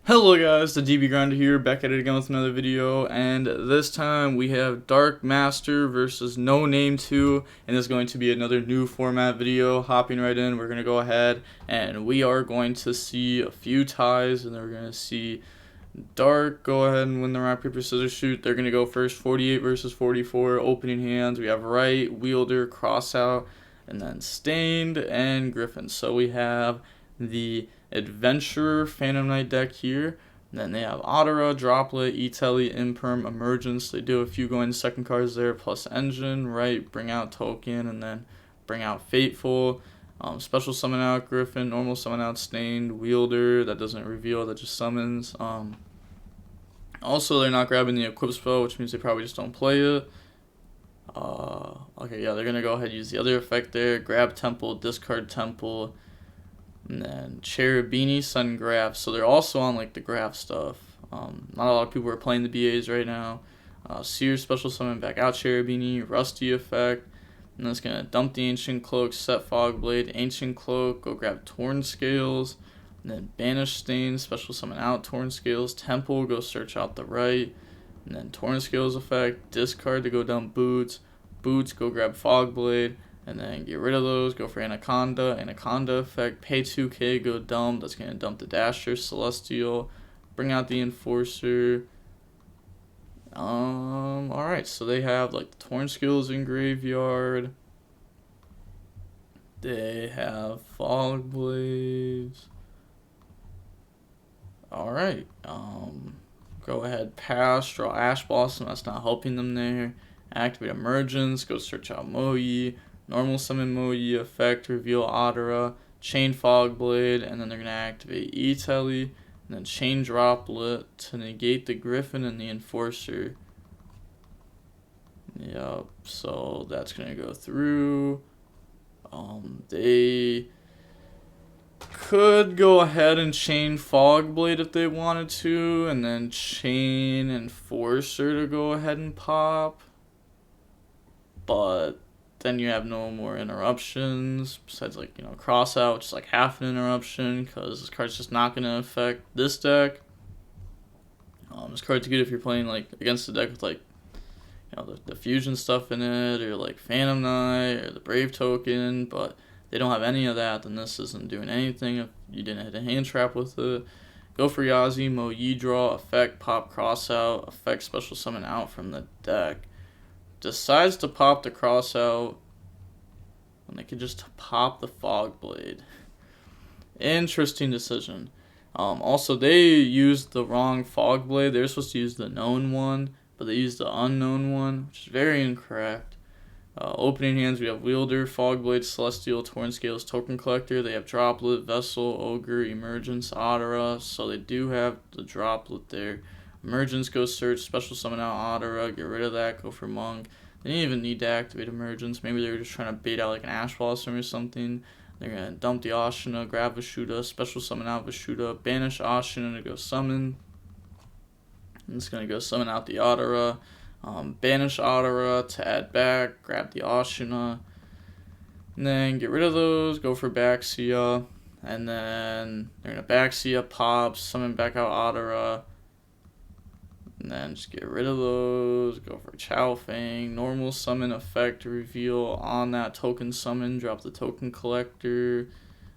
Hello guys, the DB Grinder here, back at it again with another video, and this time we have Dark Master versus No Name 2, and it's going to be another new format video. Hopping right in, we're going to go ahead and we are going to see a few ties, and then we're going to see Dark go ahead and win the rock, paper, scissors shoot. They're going to go first, 48 versus 44, opening hands. We have Right, Wielder, Crossout, and then Stained, and Griffin. So we have the Adventurer Phantom Knight deck here. And then they have Otera, Droplet, E-Telly, Imperm, Emergence. They do a few going to second cards there, plus Engine, Right, bring out Token, and then bring out Fateful. Special summon out Griffin, normal summon out Stained, Wielder, that doesn't reveal, that just summons. Also, they're not grabbing the Equip spell, which means they probably just don't play it. Okay, yeah, they're going to go ahead and use the other effect there. Grab Temple, discard Temple, and then Cherubini, Sun Graph. So they're also on like the graph stuff. Not a lot of people are playing the BAs right now. Seer, special summon back out Cherubini, Rusty effect. And that's going to dump the Ancient Cloak, set Fogblade, Ancient Cloak, go grab Torn Scales, and then banish Stain, special summon out Torn Scales, Temple, go search out the Right, and then Torn Scales effect, discard to go dump Boots, Boots, go grab Fogblade, and then get rid of those, go for Anaconda, Anaconda effect, pay 2k, go dump, that's going to dump the Dasher, Celestial, bring out the Enforcer. Alright, so they have like the Torn Skills in graveyard. They have Fog Blades. Alright, go ahead, pass, draw Ash Blossom, that's not helping them there. Activate Emergence, go search out Moyi, normal summon Moyi, effect, reveal Otera, chain Fogblade, and then they're going to activate E-Telly. And then chain Droplet to negate the Griffin and the Enforcer. Yep, so that's going to go through. They could go ahead and chain Fogblade if they wanted to, and then chain Enforcer to go ahead and pop. But then you have no more interruptions, besides like, cross out, which is like half an interruption, because this card's just not going to affect this deck. This card's good if you're playing like against a deck with like, the fusion stuff in it, or like Phantom Knight, or the Brave Token, but they don't have any of that, then this isn't doing anything if you didn't hit a hand trap with it. Go for Yazi, Moyi draw, effect, pop, cross out, effect, special summon out from the deck. Decides to pop the cross out when they could just pop the Fog Blade. Interesting decision. Also, they used the wrong Fog Blade. They were supposed to use the known one, but they used the unknown one, which is very incorrect. Opening hands, we have Wielder, Fog Blade, Celestial, Torn Scales, Token Collector. They have Droplet, Vessel, Ogre, Emergence, Otera. So they do have the Droplet there. Emergence, go search, special summon out Otera, get rid of that, go for Monk. They didn't even need to activate Emergence. Maybe they were just trying to bait out like an Ash Blossom or something. They're going to dump the Ashina, grab Vashuda, special summon out Vashuda, banish Ashina to go summon. And it's going to go summon out the Otera, banish Otera to add back, grab the Ashina, and then get rid of those, go for Baxia, and then they're going to Baxia, pop, summon back out Otera. And then just get rid of those, go for Chow Fang, normal summon effect reveal on that token summon, drop the token collector,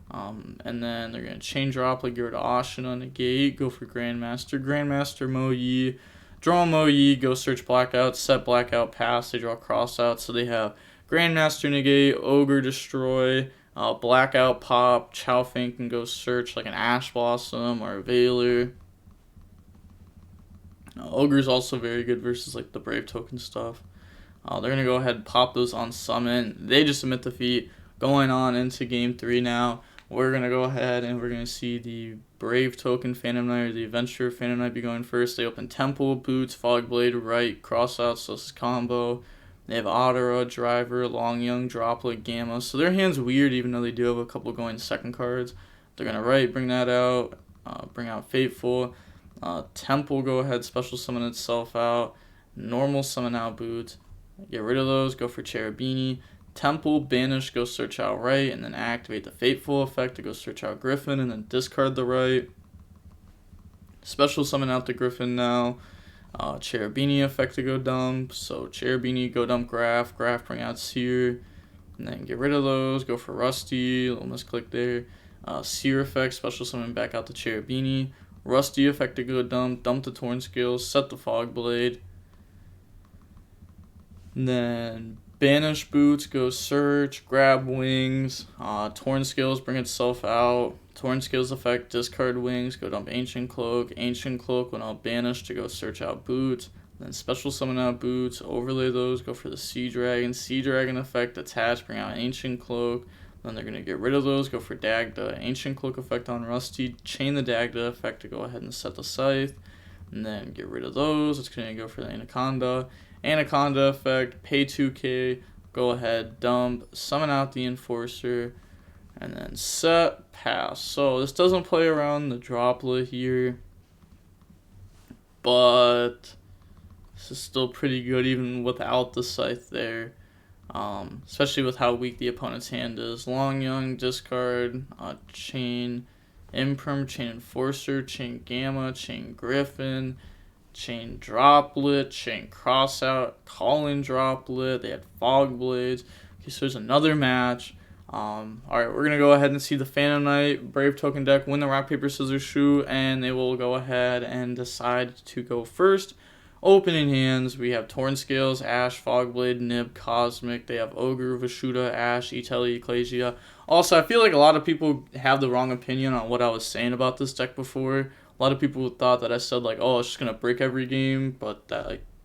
and then they're going to chain Droplet, get rid of Ashina, negate, go for Grandmaster, Grandmaster Moyi, draw Moyi, go search Blackout, set Blackout, pass, they draw Crossout, so they have Grandmaster negate, Ogre destroy, Blackout pop, Chow Fang can go search like an Ash Blossom or a Veiler. Ogre's also very good versus like the Brave Token stuff. They're going to go ahead and pop those on summon. They just submit the feat. Going on into game 3 now. We're going to go ahead and we're going to see the Brave Token Phantom Knight or the Adventurer Phantom Knight be going first. They open Temple, Boots, Fogblade, Right, Crossout, so this is combo. They have Otera, Driver, Long Young, Droplet, Gamma. So their hand's weird even though they do have a couple going second cards. They're going to Right, bring that out. Bring out Fateful. Temple, go ahead, special summon itself out. Normal summon out Boots. Get rid of those, go for Cherubini. Temple, banish, go search out Right, and then activate the Fateful effect to go search out Griffin, and then discard the Right. Special summon out the Griffin now. Cherubini effect to go dump. So Cherubini, go dump Graph. Graph, bring out Seer. And then get rid of those. Go for Rusty. Little misclick there. Seer effect, special summon back out the Cherubini. Rusty effect to go dump. Dump the Torn Scales. Set the Fog Blade. And then banish Boots, go search, grab Wings, Torn Scales, bring itself out, Torn Scales effect, discard Wings, go dump Ancient Cloak will now banish to go search out Boots, then special summon out Boots, overlay those, go for the Sea Dragon effect, attach, bring out Ancient Cloak, then they're going to get rid of those, go for Dagda, Ancient Cloak effect on Rusty, chain the Dagda effect to go ahead and set the Scythe, and then get rid of those, it's going to go for the Anaconda effect, pay 2k, go ahead, dump, summon out the Enforcer, and then set, pass. So this doesn't play around the droplet here, but this is still pretty good even without the Scythe there, especially with how weak the opponent's hand is. Long Young, discard, chain Imperm, chain Enforcer, chain Gamma, chain Griffin, chain Droplet, chain Crossout, Calling Droplet, they had Fog Blades. Okay, so there's another match. Alright, we're going to go ahead and see the Phantom Knight Brave Token deck win the Rock, Paper, Scissors, Shoe, and they will go ahead and decide to go first. Opening hands, we have Torn Scales, Ash, Fogblade, Nib, Cosmic. They have Ogre, Vashuda, Ash, Itali, Ecclesia. Also, I feel like a lot of people have the wrong opinion on what I was saying about this deck before. A lot of people thought that I said, like, oh, it's just going to break every game, but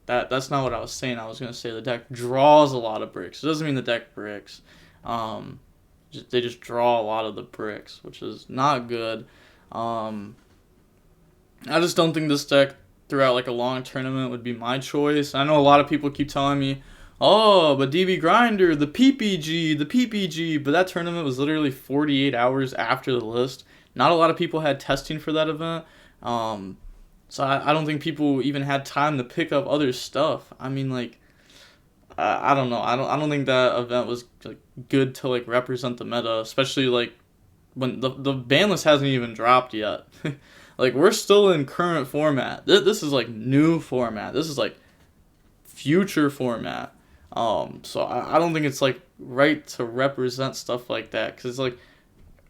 that's not what I was saying. I was going to say the deck draws a lot of bricks. It doesn't mean the deck bricks. They just draw a lot of the bricks, which is not good. I just don't think this deck throughout like a long tournament would be my choice. I know a lot of people keep telling me, oh, but DB Grinder, the PPG, but that tournament was literally 48 hours after the list. Not a lot of people had testing for that event. So I don't think people even had time to pick up other stuff. I mean, like, I don't know. I don't think that event was like good to like represent the meta, especially like when the ban list hasn't even dropped yet. Like, we're still in current format. This is like new format. This is like future format. So I don't think it's like right to represent stuff like that, because it's like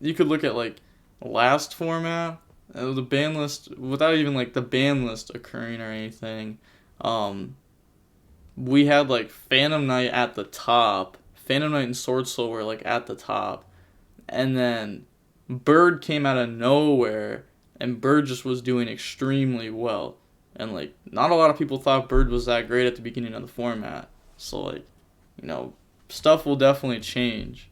you could look at like last format, the ban list, without even like the ban list occurring or anything. We had like Phantom Knight at the top. Phantom Knight and SwordSoul were like at the top, and then Bird came out of nowhere, and Bird just was doing extremely well. And like not a lot of people thought Bird was that great at the beginning of the format. So like, you know, stuff will definitely change.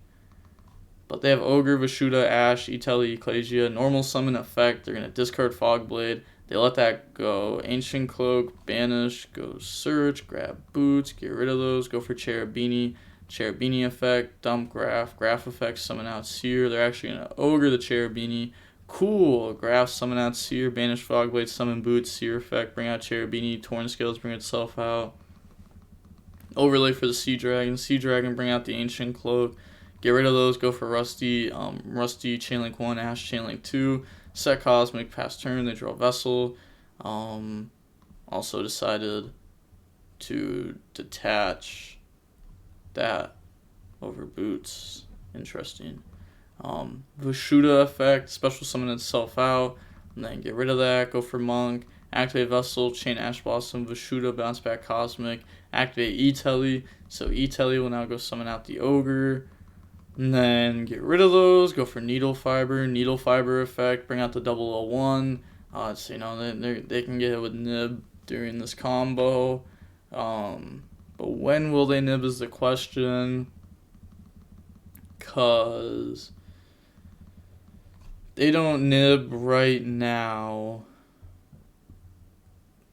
But they have Ogre, Vashuda, Ash, Itali, Ecclesia, normal summon effect. They're going to discard Fogblade. They let that go. Ancient Cloak, banish, go search, grab Boots, get rid of those, go for Cherubini. Cherubini effect, dump Graph. Graph effect, summon out Seer. They're actually going to Ogre the Cherubini. Cool. Graph, summon out Seer, banish Fogblade, summon Boots, Seer effect, bring out Cherubini. Torn Scales, bring itself out. Overlay for the Sea Dragon, bring out the Ancient Cloak. Get rid of those, go for Rusty, Chainlink 1, Ash, Chainlink 2, set Cosmic, pass turn, they draw Vessel. Also decided to detach that over Boots. Interesting. Vashuda effect, special summon itself out, and then get rid of that, go for Monk, activate Vessel, chain Ash Blossom, Vashuda, bounce back Cosmic, activate E-Telly, so E-Telly will now go summon out the Ogre. And then get rid of those, go for Needle Fiber effect, bring out the 001. So, you know, they can get hit with Nib during this combo. But when will they Nib is the question. Because they don't Nib right now,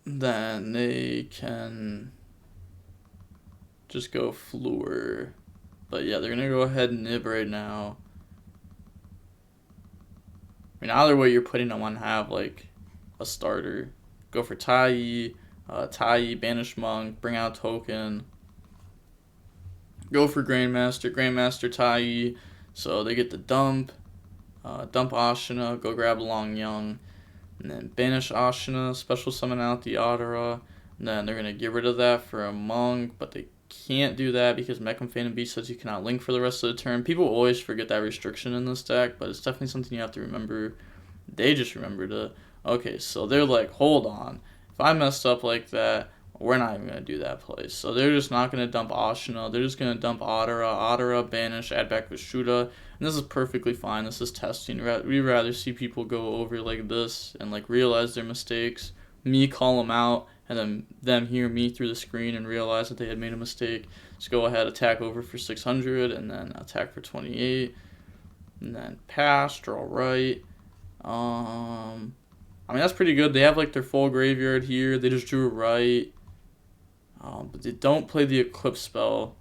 then they can just go Floor. But yeah, they're going to go ahead and Nib right now. I mean, either way, you're putting them on have, like, a starter. Go for Tai, banish Monk, bring out Token. Go for Grandmaster, Tai. So they get the dump. Dump Ashina, go grab Long Young. and then banish Ashina, special summon out the Adara, and then they're going to get rid of that for a monk, but they can't do that because Mecham Phantom Beast says you cannot link for the rest of the turn. People always forget that restriction in this deck, but it's definitely something you have to remember. They just remembered it. Okay, so they're like, hold on. If I messed up like that, we're not even going to do that play. So they're just not going to dump Ashina. They're just going to dump Adara, banish, add back Vishuda. And this is perfectly fine. This is testing. We'd rather see people go over like this and like realize their mistakes. Me call them out, and then them hear me through the screen and realize that they had made a mistake. Just go ahead, attack over for 600, and then attack for 28. And then pass, draw right. I mean, that's pretty good. They have like their full graveyard here. They just drew right. But they don't play the Eclipse spell.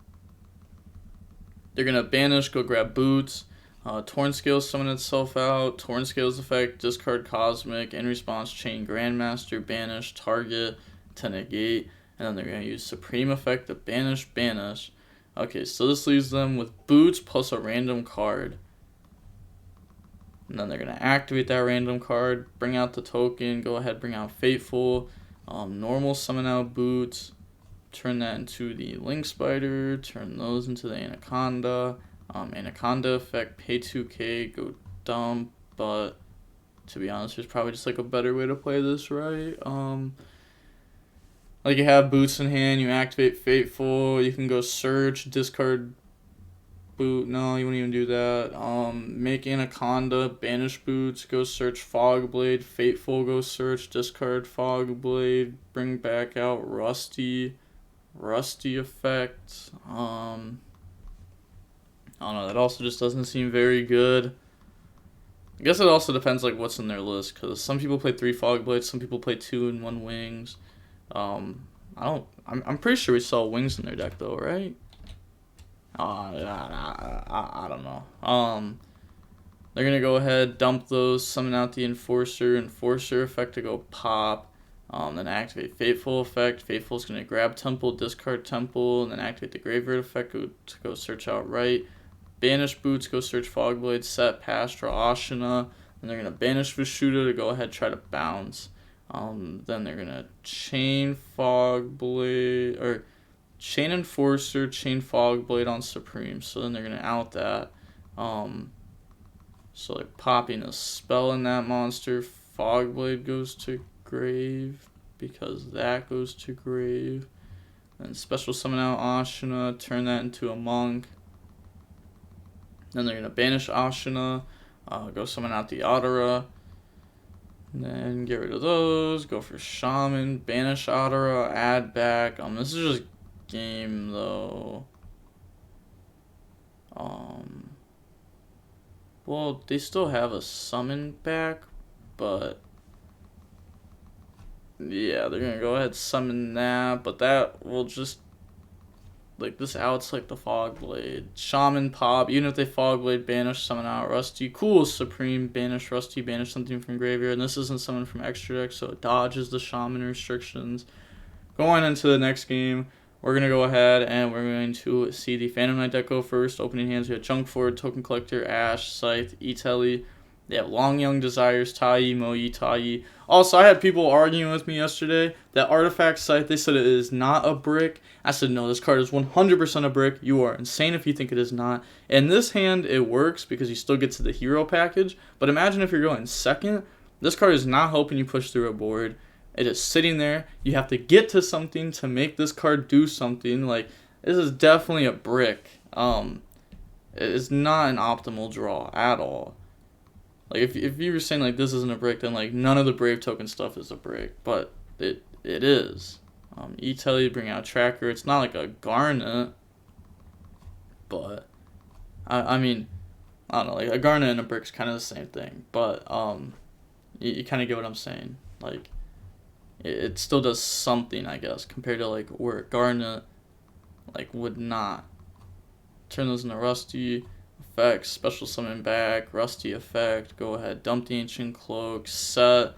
They're going to banish, go grab Boots. Torn Scales summon itself out. Torn Scales effect, discard Cosmic. In response, chain Grandmaster, banish, target to negate. And then they're going to use Supreme effect to banish. Okay, so this leaves them with Boots plus a random card. And then they're going to activate that random card, bring out the token, go ahead, bring out Fateful. Normal summon out Boots. Turn that into the Link Spider, turn those into the Anaconda. Anaconda effect, pay 2k, go dump, but to be honest, there's probably just like a better way to play this, right? Like you have Boots in hand, you activate Fateful, you can go search, discard Boot, no, you wouldn't even do that. Make Anaconda, banish Boots, go search Fogblade, Fateful, go search, discard Fogblade, bring back out Rusty effect. I don't know, that also just doesn't seem very good. I guess it also depends like what's in their list, because some people play 3 Fogblades, some people play 2 and 1 Wings. I'm pretty sure we saw Wings in their deck though, right? I don't know. They're gonna go ahead, dump those, summon out the Enforcer effect to go pop. Then activate Fateful effect. Fateful is going to grab Temple, discard Temple, and then activate the Graveyard effect to go search out right. Banish Boots, go search Fogblade, set, pass, draw Ashina. And they're going to banish Vishuda to go ahead try to bounce. Then they're going to chain Fogblade, or chain Enforcer, chain Fogblade on Supreme. So then they're going to out that. So they're popping a spell in that monster. Fogblade goes to grave because that goes to grave. Then special summon out Ashina, turn that into a monk. Then they're gonna banish Ashina, go summon out the Adara, and then get rid of those. Go for Shaman, banish Adara, add back. This is just game though. Well, they still have a summon back, but yeah, they're gonna go ahead and summon that, but that will just, like, this outs like the Fogblade. Shaman pop, even if they Fogblade, banish, summon out Rusty. Cool, Supreme, banish Rusty, banish something from graveyard, and this isn't summoned from extra deck, so it dodges the Shaman restrictions. Going into the next game, we're gonna go ahead and we're going to see the Phantom Knight deck go first. Opening hands, we have Chunk Ford, Token Collector, Ash, Scythe, E-Telly. They have Long Young Desires, Tai, Moyi, Tai. Also, I had people arguing with me yesterday that Artifact Scythe, they said it is not a brick. I said, no, this card is 100% a brick. You are insane if you think it is not. In this hand, it works because you still get to the hero package. But imagine if you're going second. This card is not helping you push through a board. It is sitting there. You have to get to something to make this card do something. Like, this is definitely a brick. It is not an optimal draw at all. Like, if you were saying, like, this isn't a brick, then, like, none of the Brave Token stuff is a brick. But it is. E-Telly, bring out Tracker. It's not like a Garnet. But, I mean, I don't know. Like, a Garnet and a brick's kind of the same thing. But, you kind of get what I'm saying. Like, it still does something, I guess, compared to, like, where a Garnet, like, would not. Turn those into Rusty. Effects, special summon back, Rusty effect, go ahead, dump the Ancient Cloak, set,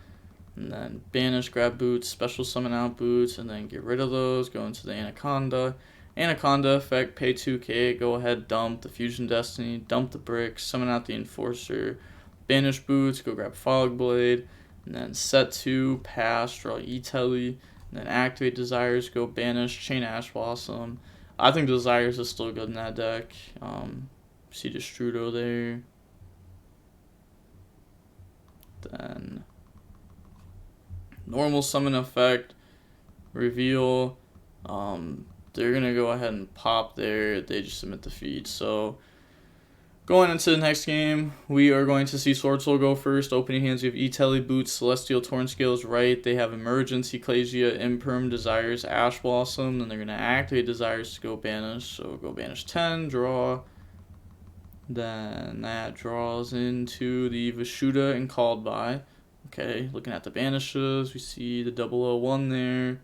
and then banish, grab Boots, special summon out Boots, and then get rid of those, go into the Anaconda. Anaconda effect, pay 2k, go ahead, dump the Fusion Destiny, dump the bricks, summon out the Enforcer, banish Boots, go grab Fogblade, And then set 2, pass, draw E-Telly, and then activate Desires, go banish, chain Ash Blossom. I think Desires is still good in that deck. See Destrudo there. Then normal summon effect, reveal. They're gonna go ahead and pop there. They just submit the feed. So going into the next game, we are going to see SwordSoul go first. Opening hands, we have E-Telly, Boots, Celestial, Torn Scales, right. They have Emergence, Ecclesia, Imperm, Desires, Ash Blossom. Then they're going to activate Desires to go banish. So go banish 10, draw. Then that draws into the Vishuda and Called By. Okay, looking at the banishes, we see the 001 there.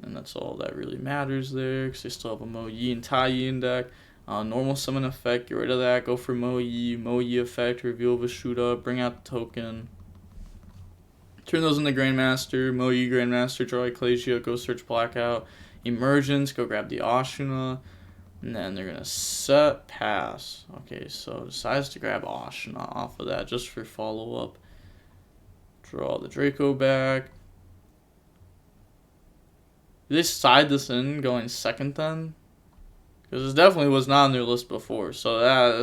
And that's all that really matters there, because they still have a Mo-Yi and Tai-Yi in deck. Normal summon effect, get rid of that, go for Mo-Yi, Mo-Yi effect, reveal Vishuda, bring out the token. Turn those into Grandmaster, Mo-Yi Grandmaster, draw Ecclesia, go search Blackout. Emergence, go grab the Ashina. And then they're going to set, pass. Okay, so decides to grab Ashina off of that just for follow-up. Draw the Draco back. Did they side this in going second then? Because it definitely was not on their list before. So that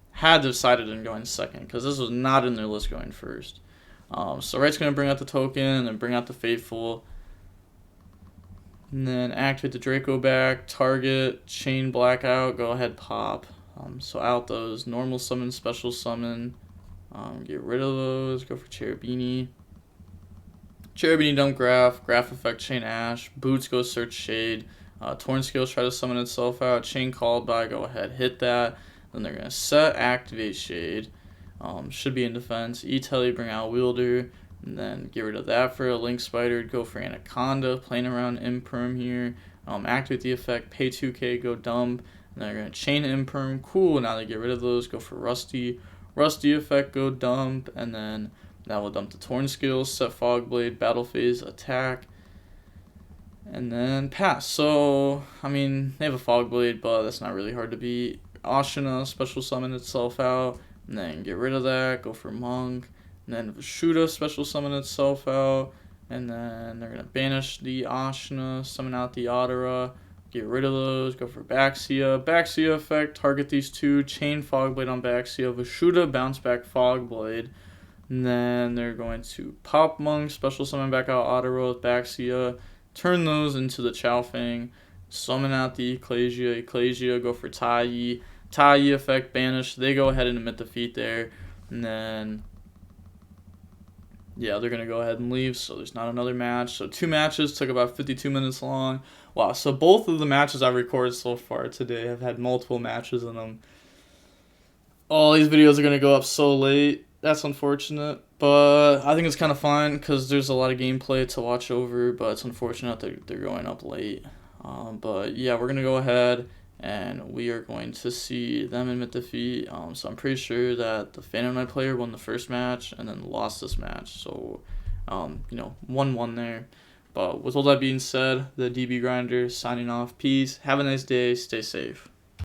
had to have sided in going second. Because this was not in their list going first. So Right's going to bring out the token and then bring out the Faithful. And then activate the Draco back. Target, chain Blackout, go ahead pop. So out those. Normal summon, special summon. Get rid of those. Go for Cherubini. Cherubini dump Graph effect, chain Ash, Boots go search Shade, Torn Scales try to summon itself out, chain Called By, go ahead, hit that, then they're going to set, activate Shade, should be in defense, E-Telly, bring out Wielder, and then get rid of that for a Link Spider, go for Anaconda, playing around Imperm here, activate the effect, pay 2k, go dump, and then they're going to chain Imperm, cool, now they get rid of those, go for Rusty effect, go dump, and then that will dump the Torn Skills, set Fogblade, Battle Phase, attack, and then pass. So, I mean, they have a Fogblade, but that's not really hard to beat. Ashina, special summon itself out, and then get rid of that, go for Monk, and then Vishuda, special summon itself out, and then they're going to banish the Ashina, summon out the Adara, get rid of those, go for Baxia effect, target these two, chain Fogblade on Baxia, Vishuda, bounce back Fogblade. And then they're going to pop Monk, special summon back out Adara with Baxia, turn those into the Chowfang, summon out the Ecclesia, go for Tai-Yi effect, banish, they go ahead and emit the feat there, and then, yeah, they're going to go ahead and leave, so there's not another match. So 2 matches, took about 52 minutes long. Wow, so both of the matches I've recorded so far today have had multiple matches in them. All these videos are going to go up so late. That's unfortunate, but I think it's kind of fun because there's a lot of gameplay to watch over, but it's unfortunate that they're going up late. But yeah, we're going to go ahead and we are going to see them admit defeat. So I'm pretty sure that the Phantom Knight player won the first match and then lost this match. So, 1-1 there. But with all that being said, the DB Grinder signing off. Peace. Have a nice day. Stay safe.